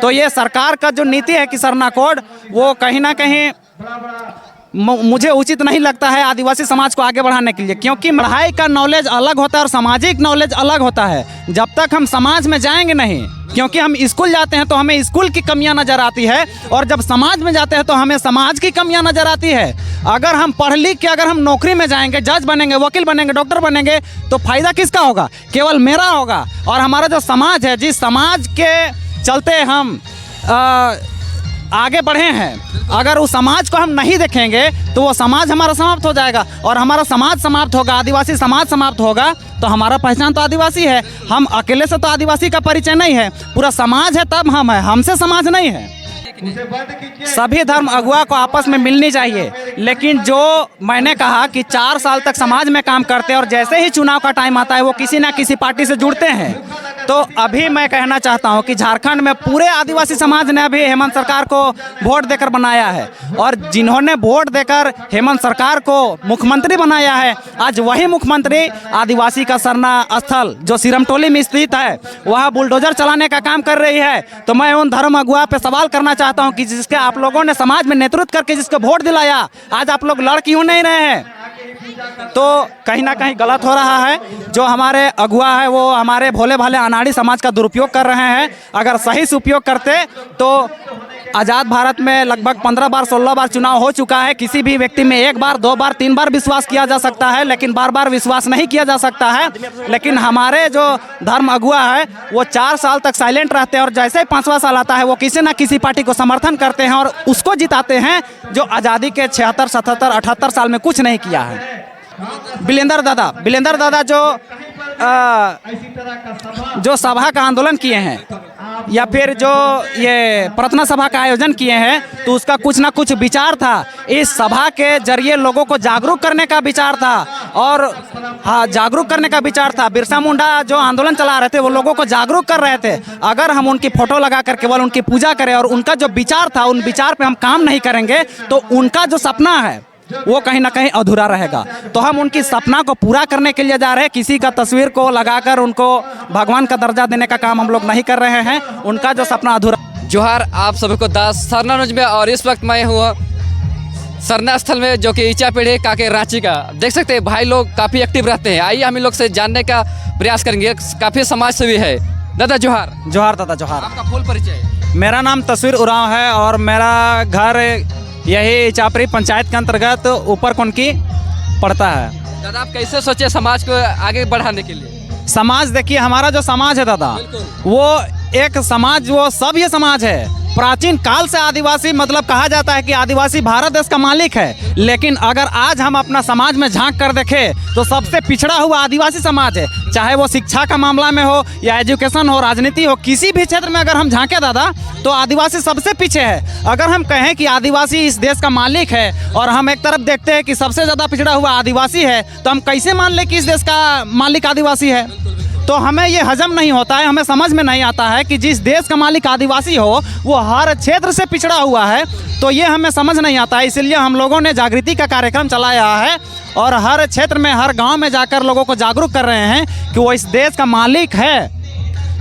तो ये सरकार का जो नीति है कि सरना कोड, वो कहीं ना कहीं मुझे उचित नहीं लगता है आदिवासी समाज को आगे बढ़ाने के लिए, क्योंकि पढ़ाई का नॉलेज अलग होता है और सामाजिक नॉलेज अलग होता है। जब तक हम समाज में जाएंगे नहीं, क्योंकि हम स्कूल जाते हैं तो हमें स्कूल की कमियां नज़र आती है, और जब समाज में जाते हैं तो हमें समाज की कमियां नज़र आती है। अगर हम पढ़ लिख के अगर हम नौकरी में जाएंगे, जज बनेंगे, वकील बनेंगे, डॉक्टर बनेंगे, तो फ़ायदा किसका होगा? केवल मेरा होगा। और हमारा जो समाज है, जिस समाज के चलते हम आगे बढ़े हैं, अगर उस समाज को हम नहीं देखेंगे तो वो समाज हमारा समाप्त हो जाएगा, और हमारा समाज समाप्त होगा, आदिवासी समाज समाप्त होगा, तो हमारा पहचान तो आदिवासी है। हम अकेले से तो आदिवासी का परिचय नहीं है, पूरा समाज है तब हम है, हमसे समाज नहीं है। सभी धर्म अगुआ को आपस में मिलनी चाहिए, लेकिन जो मैंने कहा कि 4 साल तक समाज में काम करते हैं और जैसे ही चुनाव का टाइम आता है वो किसी ना किसी पार्टी से जुड़ते हैं। तो अभी मैं कहना चाहता हूं कि झारखंड में पूरे आदिवासी समाज ने अभी हेमंत सरकार को वोट देकर बनाया है, और जिन्होंने वोट देकर हेमंत सरकार को मुख्यमंत्री बनाया है, आज वही मुख्यमंत्री आदिवासी का सरना स्थल जो सिरमटोली में स्थित है वह बुलडोजर चलाने का काम कर रही है। तो मैं उन धर्म अगुआ पे सवाल करना चाहता हूं कि जिसके आप लोगों ने समाज में नेतृत्व करके जिसको वोट दिलाया, आज आप लोग लड़ क्यों नहीं रहे हैं? तो कहीं ना कहीं गलत हो रहा है। जो हमारे अगुआ है वो हमारे भोले भाले अनाड़ी समाज का दुरुपयोग कर रहे हैं। अगर सही से उपयोग करते तो आज़ाद भारत में लगभग 15 बार 16 बार चुनाव हो चुका है। किसी भी व्यक्ति में 1 बार 2 बार 3 बार विश्वास किया जा सकता है, लेकिन बार बार विश्वास नहीं किया जा सकता है। लेकिन हमारे जो धर्म अगुआ है वो 4 साल तक साइलेंट रहते हैं, और जैसे ही 5वां साल आता है वो किसी न किसी पार्टी को समर्थन करते हैं और उसको जिताते हैं जो आज़ादी के 76, 77, 78 साल में कुछ नहीं किया है। बिलेंदर दादा जो सभा का आंदोलन किए हैं या फिर जो ये प्रार्थना सभा का आयोजन किए हैं, तो उसका कुछ ना कुछ विचार था। इस सभा के जरिए लोगों को जागरूक करने का विचार था, और हाँ, जागरूक करने का विचार था। बिरसा मुंडा जो आंदोलन चला रहे थे वो लोगों को जागरूक कर रहे थे। अगर हम उनकी फोटो लगा कर केवल उनकी पूजा करें और उनका जो विचार था उन विचार पे हम काम नहीं करेंगे, तो उनका जो सपना है वो कहीं ना कहीं अधूरा रहेगा। तो हम उनकी सपना को पूरा करने के लिए जा रहे हैं। किसी का तस्वीर को लगाकर उनको भगवान का दर्जा देने का काम हम लोग नहीं कर रहे हैं। उनका जो सपना अधूरा। जोहार आप सभी को दास सरना न्यूज में, और इस वक्त मैं हुआ सरना स्थल में जो कि इचापीढ़ी काके रांची का। देख सकते हैं भाई लोग काफ़ी एक्टिव रहते हैं। आइए हम लोग से जानने का प्रयास करेंगे। काफ़ी समाज सेवी है। दादा जोहार। जोहार दादा जोहार। आपका फुल परिचय? मेरा नाम तस्वीर उरांव है और मेरा घर यही चापरी पंचायत के अंतर्गत ऊपर कोनकी पड़ता है। दादा आप कैसे सोचे समाज को आगे बढ़ाने के लिए? समाज देखिए, हमारा जो समाज है दादा, वो एक समाज, वो सभ्य समाज है। प्राचीन काल से आदिवासी मतलब कहा जाता है कि आदिवासी भारत देश का मालिक है। लेकिन अगर आज हम अपना समाज में झांक कर देखें तो सबसे पिछड़ा हुआ आदिवासी समाज है। चाहे वो शिक्षा का मामला में हो या एजुकेशन हो, राजनीति हो, किसी भी क्षेत्र में अगर हम झांके दादा तो आदिवासी सबसे पीछे है। अगर हम कहें कि आदिवासी इस देश का मालिक है और हम एक तरफ देखते हैं कि सबसे ज़्यादा पिछड़ा हुआ आदिवासी है, तो हम कैसे मान लें कि इस देश का मालिक आदिवासी है? तो हमें ये हजम नहीं होता है, हमें समझ में नहीं आता है कि जिस देश का मालिक आदिवासी हो वो हर क्षेत्र से पिछड़ा हुआ है। तो ये हमें समझ नहीं आता है। इसलिए हम लोगों ने जागृति का कार्यक्रम चलाया है और हर क्षेत्र में, हर गांव में जाकर लोगों को जागरूक कर रहे हैं कि वो इस देश का मालिक है,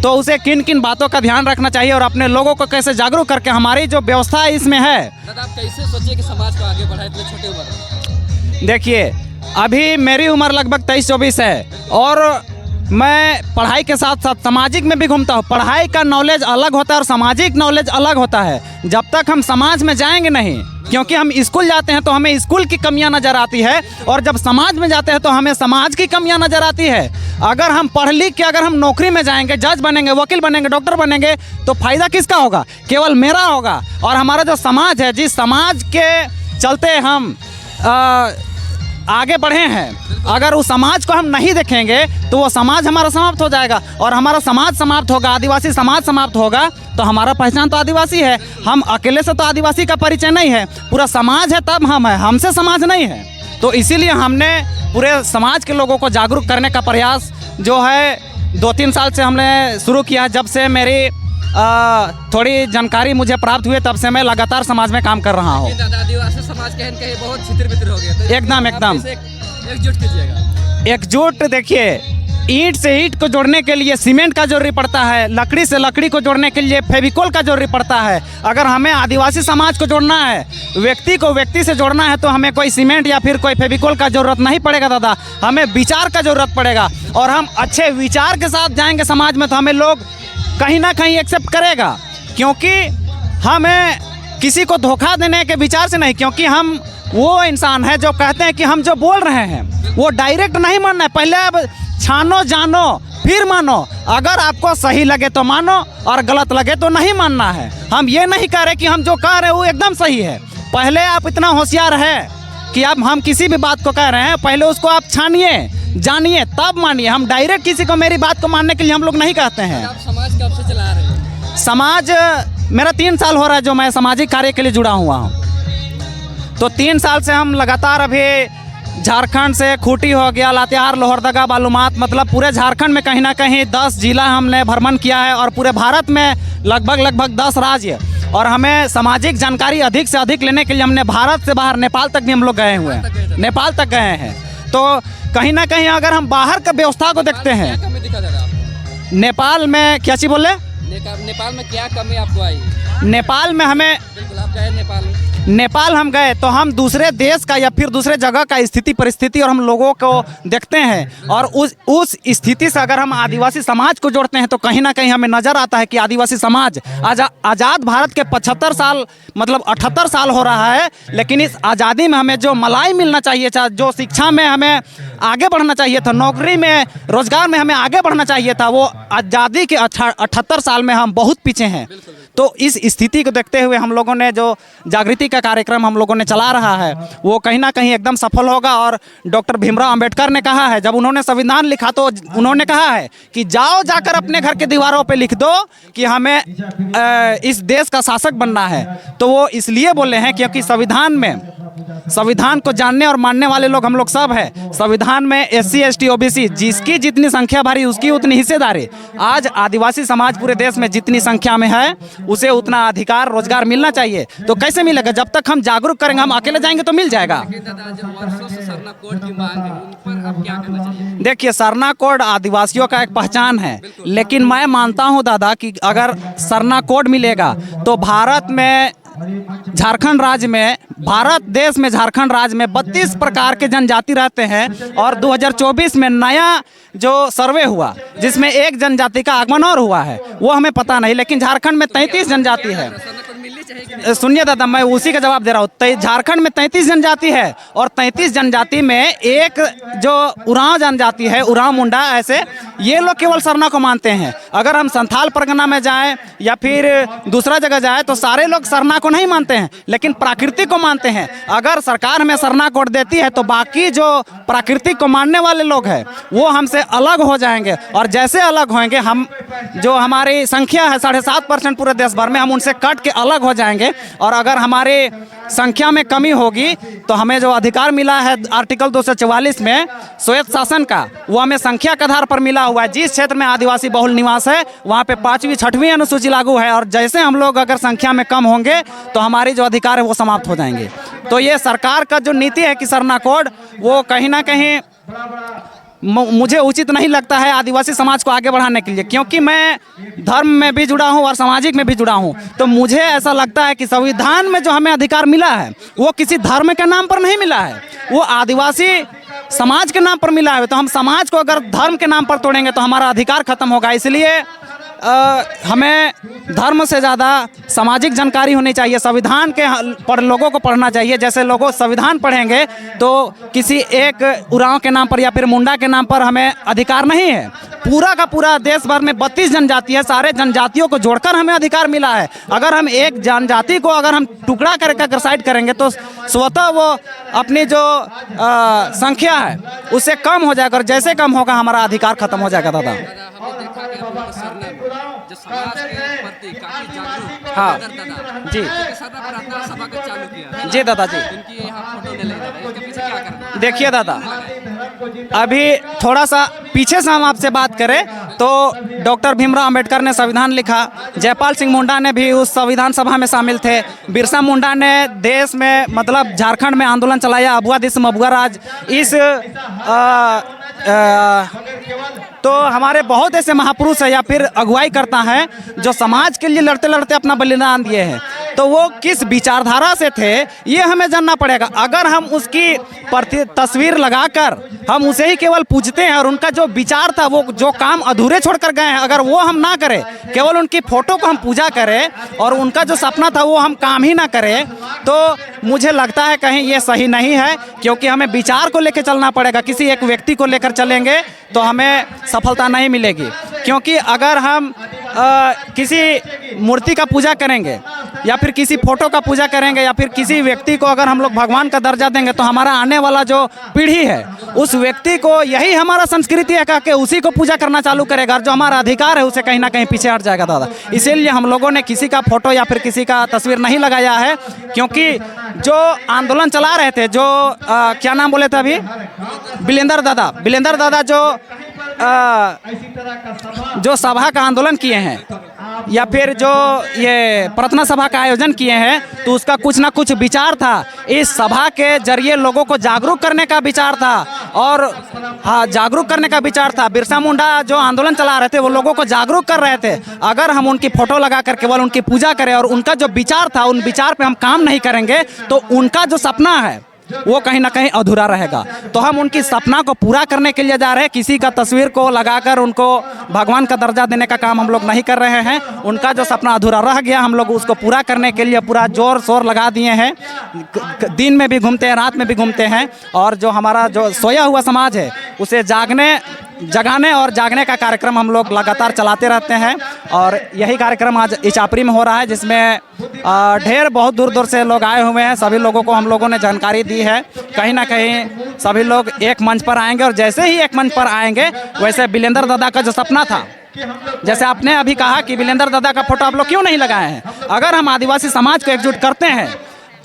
तो उसे किन किन बातों का ध्यान रखना चाहिए और अपने लोगों को कैसे जागरूक करके हमारी जो व्यवस्था है इसमें है। दादा आप कैसे सोचिए कि समाज को आगे बढ़ाए इतने छोटे उम्र? देखिए, अभी मेरी उम्र लगभग 23-24 है और मैं पढ़ाई के साथ साथ सामाजिक में भी घूमता हूँ। पढ़ाई का नॉलेज अलग होता है और सामाजिक नॉलेज अलग होता है। जब तक हम समाज में जाएंगे नहीं, क्योंकि हम स्कूल जाते हैं तो हमें स्कूल की कमियां नज़र आती है, और जब समाज में जाते हैं तो हमें समाज की कमियां नज़र आती है। अगर हम पढ़ लिख के अगर हम नौकरी में जाएंगे, जज बनेंगे, वकील बनेंगे, डॉक्टर बनेंगे, तो फ़ायदा किसका होगा? केवल मेरा होगा। और हमारा जो समाज है, जिस समाज के चलते हम आगे बढ़े हैं, अगर उस समाज को हम नहीं देखेंगे तो वो समाज हमारा समाप्त हो जाएगा, और हमारा समाज समाप्त होगा, आदिवासी समाज समाप्त होगा, तो हमारा पहचान तो आदिवासी है। हम अकेले से तो आदिवासी का परिचय नहीं है, पूरा समाज है तब हम है, हमसे समाज नहीं है। तो इसीलिए हमने पूरे समाज के लोगों को जागरूक करने का प्रयास जो है 2-3 साल से हमने शुरू किया। जब से मेरी थोड़ी जानकारी मुझे प्राप्त हुई तब से मैं लगातार समाज में काम कर रहा हूँ। आदिवासी समाज कहीं बहुत छितर-बितर हो गया, तो एकदम एकजुट कीजिएगा। एकजुट देखिए, ईंट से ईंट को जोड़ने के लिए सीमेंट का जरूरी पड़ता है, लकड़ी से लकड़ी को जोड़ने के लिए फेविकोल का जरूरी पड़ता है। अगर हमें आदिवासी समाज को जोड़ना है, व्यक्ति को व्यक्ति से जोड़ना है, तो हमें कोई सीमेंट या फिर कोई फेविकोल का ज़रूरत नहीं पड़ेगा दादा, हमें विचार का ज़रूरत पड़ेगा। और हम अच्छे विचार के साथ जाएंगे समाज में तो हमें लोग कहीं ना कहीं एक्सेप्ट करेगा, क्योंकि हमें किसी को धोखा देने के विचार से नहीं, क्योंकि हम वो इंसान है जो कहते हैं कि हम जो बोल रहे हैं वो डायरेक्ट नहीं मानना है, पहले अब छानो जानो फिर मानो। अगर आपको सही लगे तो मानो और गलत लगे तो नहीं मानना है। हम ये नहीं कह रहे कि हम जो कह रहे हैं वो एकदम सही है। पहले आप इतना होशियार है कि अब हम किसी भी बात को कह रहे हैं, पहले उसको आप छानिए जानिए तब मानिए। हम डायरेक्ट किसी को मेरी बात को मानने के लिए हम लोग नहीं कहते हैं। आप समाज कब से चला रहे हैं? समाज मेरा 3 साल हो रहा है जो मैं सामाजिक कार्य के लिए जुड़ा हुआ हूँ। तो 3 साल से हम लगातार अभी झारखंड से खूंटी हो गया, लातेहार, लोहरदगा, बालूमाथ, मतलब पूरे झारखंड में कहीं ना कहीं 10 जिला हमने भ्रमण किया है और पूरे भारत में लगभग 10 राज्य। और हमें सामाजिक जानकारी अधिक से अधिक लेने के लिए हमने भारत से बाहर नेपाल तक भी हम लोग गए हुए हैं, नेपाल तक गए हैं। तो कहीं ना कहीं अगर हम बाहर का व्यवस्था को देखते हैं, क्या कमी दिखा दादा आपको? नेपाल में क्या चीज़ बोले? नेपाल में क्या कमी आपको आई? नेपाल में हमें, बिल्कुल आप गए नेपाल में, नेपाल हम गए तो हम दूसरे देश का या फिर दूसरे जगह का स्थिति परिस्थिति और हम लोगों को देखते हैं, और उस स्थिति से अगर हम आदिवासी समाज को जोड़ते हैं तो कहीं ना कहीं हमें नज़र आता है कि आदिवासी समाज आज़ाद भारत के 75 साल मतलब 78 साल हो रहा है, लेकिन इस आज़ादी में हमें जो मलाई मिलना चाहिए था, जो शिक्षा में हमें आगे बढ़ना चाहिए था, नौकरी में रोजगार में हमें आगे बढ़ना चाहिए था, वो आज़ादी के 78 साल में हम बहुत पीछे हैं। तो इस स्थिति को देखते हुए हम लोगों ने जो जागृति का कार्यक्रम हम लोगों ने चला रहा है वो कहीं ना कहीं एकदम सफल होगा। और डॉक्टर भीमराव अंबेडकर ने कहा है, जब उन्होंने संविधान लिखा तो उन्होंने कहा है कि जाओ जाकर अपने घर के दीवारों पे लिख दो कि हमें इस देश का शासक बनना है। तो वो इसलिए बोले हैं क्योंकि संविधान को जानने और मानने वाले लोग हम लोग सब हैं। संविधान में SC ST OBC जिसकी जितनी संख्या भरी उसकी उतनी हिस्सेदारी। आज आदिवासी समाज पूरे देश में जितनी संख्या में है उसे उतना अधिकार रोजगार मिलना चाहिए। तो कैसे मिलेगा? जब तक हम जागरूक करेंगे, हम अकेले जाएंगे तो मिल जाएगा। वर्षों से सरना कोड की मांग है, उन पर अब क्या करना चाहिए? देखिए, सरना कोड आदिवासियों का एक पहचान है, लेकिन मैं मानता हूं दादा कि अगर सरना कोड मिलेगा तो भारत में झारखंड राज्य में, भारत देश में झारखंड राज्य में 32 प्रकार के जनजाति रहते हैं। और 2024 में नया जो सर्वे हुआ जिसमें एक जनजाति का आगमन और हुआ है, वो हमें पता नहीं, लेकिन झारखंड में 33 जनजाति है। सुनिए दादा, मैं उसी का जवाब दे रहा हूँ। झारखंड में 33 जनजाति है और 33 जनजाति में एक जो उरांव जनजाति है, उरांव मुंडा, ऐसे ये लोग केवल सरना को मानते हैं। अगर हम संथाल परगना में जाएं या फिर दूसरा जगह जाएं तो सारे लोग सरना को नहीं मानते हैं, लेकिन प्राकृतिक को मानते हैं। अगर सरकार हमें सरना कोड देती है तो बाकी जो प्राकृतिक को मानने वाले लोग हैं वो हमसे अलग हो जाएंगे, और जैसे अलग होंगे, हम जो हमारी संख्या है 7.5% पूरे देश भर में, हम उनसे कट के अलग हो जाएंगे। और अगर हमारे संख्या में कमी होगी तो हमें जो अधिकार मिला है आर्टिकल 244 में स्वायत्त शासन का, वो हमें संख्या के आधार पर मिला हुआ है। जिस क्षेत्र में आदिवासी बहुल निवास है वहाँ पे 5वीं 6वीं अनुसूची लागू है, और जैसे हम लोग अगर संख्या में कम होंगे तो हमारी जो अधिकार है वो समाप्त हो जाएंगे। तो ये सरकार का जो नीति है कि सरना कोड, वो कहीं ना कहीं मुझे उचित नहीं लगता है आदिवासी समाज को आगे बढ़ाने के लिए, क्योंकि मैं धर्म में भी जुड़ा हूं और सामाजिक में भी जुड़ा हूं। तो मुझे ऐसा लगता है कि संविधान में जो हमें अधिकार मिला है वो किसी धर्म के नाम पर नहीं मिला है, वो आदिवासी समाज के नाम पर मिला है। तो हम समाज को अगर धर्म के नाम पर तोड़ेंगे तो हमारा अधिकार खत्म होगा। इसलिए हमें धर्म से ज़्यादा सामाजिक जानकारी होनी चाहिए। संविधान के पर लोगों को पढ़ना चाहिए। जैसे लोगों संविधान पढ़ेंगे तो किसी एक उरांव के नाम पर या फिर मुंडा के नाम पर हमें अधिकार नहीं है। पूरा का पूरा देश भर में 32 जनजाति है, सारे जनजातियों को जोड़कर हमें अधिकार मिला है। अगर हम एक जनजाति को अगर हम टुकड़ा करके अगर साइड करेंगे तो स्वतः वो अपनी जो संख्या है उससे कम हो जाएगा, और जैसे कम होगा हमारा अधिकार खत्म हो जाएगा। दादा जो समाज के प्रति काफी जागरूक, हाँ जी सभा का चालू किया जी दादा जी। इनकी यहाँ फोटो ले लेना, इसके पीछे क्या करना? देखिए दादा, अभी थोड़ा सा पीछे से हम आपसे बात करें तो डॉक्टर भीमराव अंबेडकर ने संविधान लिखा, जयपाल सिंह मुंडा ने भी उस संविधान सभा में शामिल थे, बिरसा मुंडा ने देश में मतलब झारखंड में आंदोलन चलाया, अबुआ देश में अबुआ राज। इस तो हमारे बहुत ऐसे महापुरुष है या फिर अगुवाई करता है जो समाज के लिए लड़ते लड़ते अपना बलिदान दिए हैं, तो वो किस विचारधारा से थे ये हमें जानना पड़ेगा। अगर हम उसकी तस्वीर लगाकर हम उसे ही केवल पूछते हैं और उनका जो विचार था, वो जो काम अधूरे छोड़कर गए हैं, अगर वो हम ना करें, केवल उनकी फोटो को हम पूजा करें और उनका जो सपना था वो हम काम ही ना करें, तो मुझे लगता है कहीं ये सही नहीं है। क्योंकि हमें विचार को लेकर चलना पड़ेगा। किसी एक व्यक्ति को लेकर चलेंगे तो हमें सफलता नहीं मिलेगी। क्योंकि अगर हम किसी मूर्ति का पूजा करेंगे या फिर किसी फोटो का पूजा करेंगे या फिर किसी व्यक्ति को अगर हम लोग भगवान का दर्जा देंगे, तो हमारा आने वाला जो पीढ़ी है उस व्यक्ति को यही हमारा संस्कृति है कह के उसी को पूजा करना चालू करेगा और जो हमारा अधिकार है उसे कहीं ना कहीं पीछे हट जाएगा दादा। इसीलिए हम लोगों ने किसी का फोटो या फिर किसी का तस्वीर नहीं लगाया है। क्योंकि जो आंदोलन चला रहे थे, जो क्या नाम बोले थे अभी, बिलेंदर दादा जो सभा का आंदोलन किए हैं या फिर जो ये प्रार्थना सभा का आयोजन किए हैं, तो उसका कुछ ना कुछ विचार था। इस सभा के जरिए लोगों को जागरूक करने का विचार था और जागरूक करने का विचार था। बिरसा मुंडा जो आंदोलन चला रहे थे वो लोगों को जागरूक कर रहे थे। अगर हम उनकी फोटो लगाकर केवल उनकी पूजा करें और उनका जो विचार था उन विचार पे हम काम नहीं करेंगे, तो उनका जो सपना है वो कहीं ना कहीं अधूरा रहेगा। तो हम उनकी सपना को पूरा करने के लिए जा रहे हैं। किसी का तस्वीर को लगाकर उनको भगवान का दर्जा देने का काम हम लोग नहीं कर रहे हैं। उनका जो सपना अधूरा रह गया, हम लोग उसको पूरा करने के लिए पूरा जोर शोर लगा दिए हैं। दिन में भी घूमते हैं, रात में भी घूमते हैं और जो हमारा जो सोया हुआ समाज है उसे जगाने और जागने का कार्यक्रम हम लोग लगातार चलाते रहते हैं। और यही कार्यक्रम आज इचापरी में हो रहा है, जिसमें ढेर बहुत दूर दूर से लोग आए हुए हैं। सभी लोगों को हम लोगों ने जानकारी दी है। कहीं ना कहीं सभी लोग एक मंच पर आएंगे और जैसे ही एक मंच पर आएंगे वैसे बिलेंदर दादा का जो सपना था, जैसे आपने अभी कहा कि बिलेंदर दादा का फोटो आप लोग क्यों नहीं लगाए हैं, अगर हम आदिवासी समाज को एकजुट करते हैं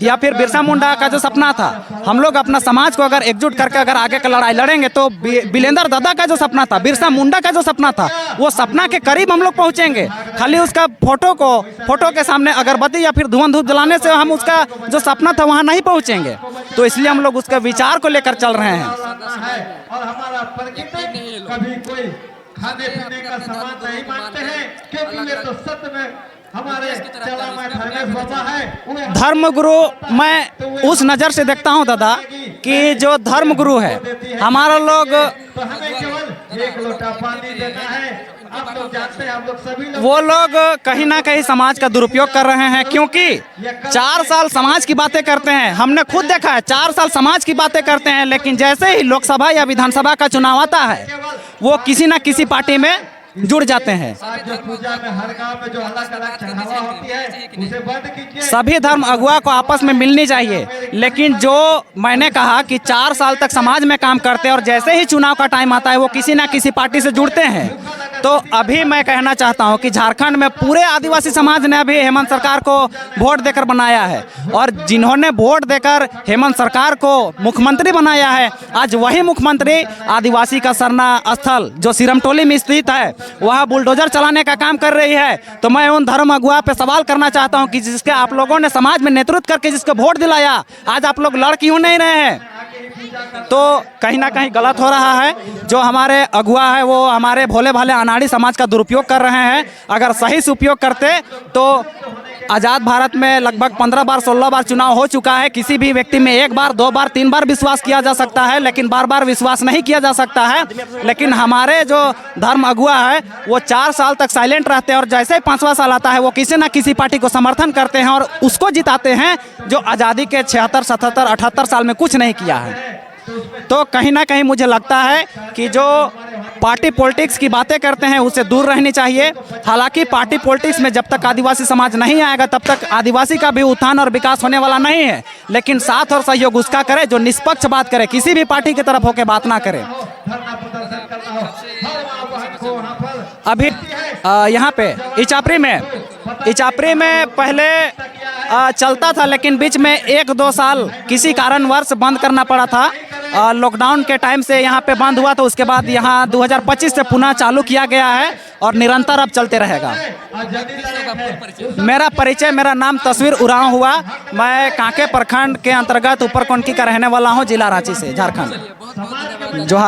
या फिर बिरसा मुंडा का जो सपना था, हम लोग अपना समाज को अगर एकजुट करके अगर आगे का लड़ाई लड़ेंगे, तो बिलेंदर दादा का जो सपना था, बिरसा मुंडा का जो सपना था, वो सपना के करीब हम लोग पहुंचेंगे। खाली उसका फोटो के सामने अगरबत्ती या फिर धुआं धूप जलाने से हम उसका जो सपना था वहां नहीं पहुंचेंगे। तो इसलिए हम लोग उसके विचार को लेकर चल रहे हैं। और हमारा कभी कोई खाने पीने का सामान नहीं मांगते हैं, क्योंकि ये तो सत्य में हमारे बाबा है। धर्मगुरु मैं उस नज़र से देखता हूं दादा कि जो धर्मगुरु है हमारा लोग, तो हमें केवल एक लोटा पानी देना है। आप लोग जानते हैं, हम लोग सभी लोग वो लोग कहीं ना कहीं समाज का दुरुपयोग कर रहे हैं। क्योंकि 4 साल समाज की बातें करते हैं, हमने खुद देखा है 4 साल समाज की बातें करते हैं, लेकिन जैसे ही लोकसभा या विधानसभा का चुनाव आता है वो किसी ना किसी पार्टी में जुड़ जाते हैं। आज जो पूजा में हर गांव में जो अलग अलग चढ़ावा होती है उसे बंद कीजिए। सभी धर्म अगुआ को आपस में मिलनी चाहिए। लेकिन जो मैंने कहा कि 4 साल तक समाज में काम करते हैं और जैसे ही चुनाव का टाइम आता है वो किसी ना किसी पार्टी से जुड़ते हैं। तो अभी मैं कहना चाहता हूं कि झारखंड में पूरे आदिवासी समाज ने अभी हेमंत सरकार को वोट देकर बनाया है और जिन्होंने वोट देकर हेमंत सरकार को मुख्यमंत्री बनाया है, आज वही मुख्यमंत्री आदिवासी का सरना स्थल जो सिरमटोली में स्थित है वह बुलडोजर चलाने का काम कर रही है। तो मैं उन धर्म अगुआ पे सवाल करना चाहता हूं कि जिसके आप लोगों ने समाज में नेतृत्व करके जिसको वोट दिलाया, आज आप लोग लड़ क्यों नहीं रहे हैं? तो कहीं ना कहीं गलत हो रहा है। जो हमारे अगुआ है वो हमारे भोले भाले अनाड़ी समाज का दुरुपयोग कर रहे हैं। अगर सही से उपयोग करते तो आज़ाद भारत में लगभग 15 बार 16 बार चुनाव हो चुका है। किसी भी व्यक्ति में 1 बार 2 बार 3 बार विश्वास किया जा सकता है, लेकिन बार बार विश्वास नहीं किया जा सकता है। लेकिन हमारे जो धर्म अगुआ है वो 4 साल तक साइलेंट रहते हैं और जैसे ही 5वां साल आता है वो किसी ना किसी पार्टी को समर्थन करते हैं और उसको जिताते हैं जो आज़ादी के 76, 77, 78 साल में कुछ नहीं किया है। तो कहीं ना कहीं मुझे लगता है कि जो पार्टी पॉलिटिक्स की बातें करते हैं उससे दूर रहनी चाहिए। हालांकि पार्टी पॉलिटिक्स में जब तक आदिवासी समाज नहीं आएगा तब तक आदिवासी का भी उत्थान और विकास होने वाला नहीं है। लेकिन साथ और सहयोग उसका करे जो निष्पक्ष बात करे, किसी भी पार्टी की तरफ होकर बात ना करे। अभी यहाँ पे इचापरी में पहले चलता था, लेकिन बीच में 1-2 साल किसी कारणवश बंद करना पड़ा था। लॉकडाउन के टाइम से यहाँ पे बंद हुआ, तो उसके बाद यहाँ 2025 से पुनः चालू किया गया है और निरंतर अब चलते रहेगा। मेरा परिचय, मेरा नाम तस्वीर उरांव हुआ। मैं कांके प्रखंड के अंतर्गत ऊपरकोंडकी का रहने वाला हूँ, जिला रांची से, झारखंड। जोहार।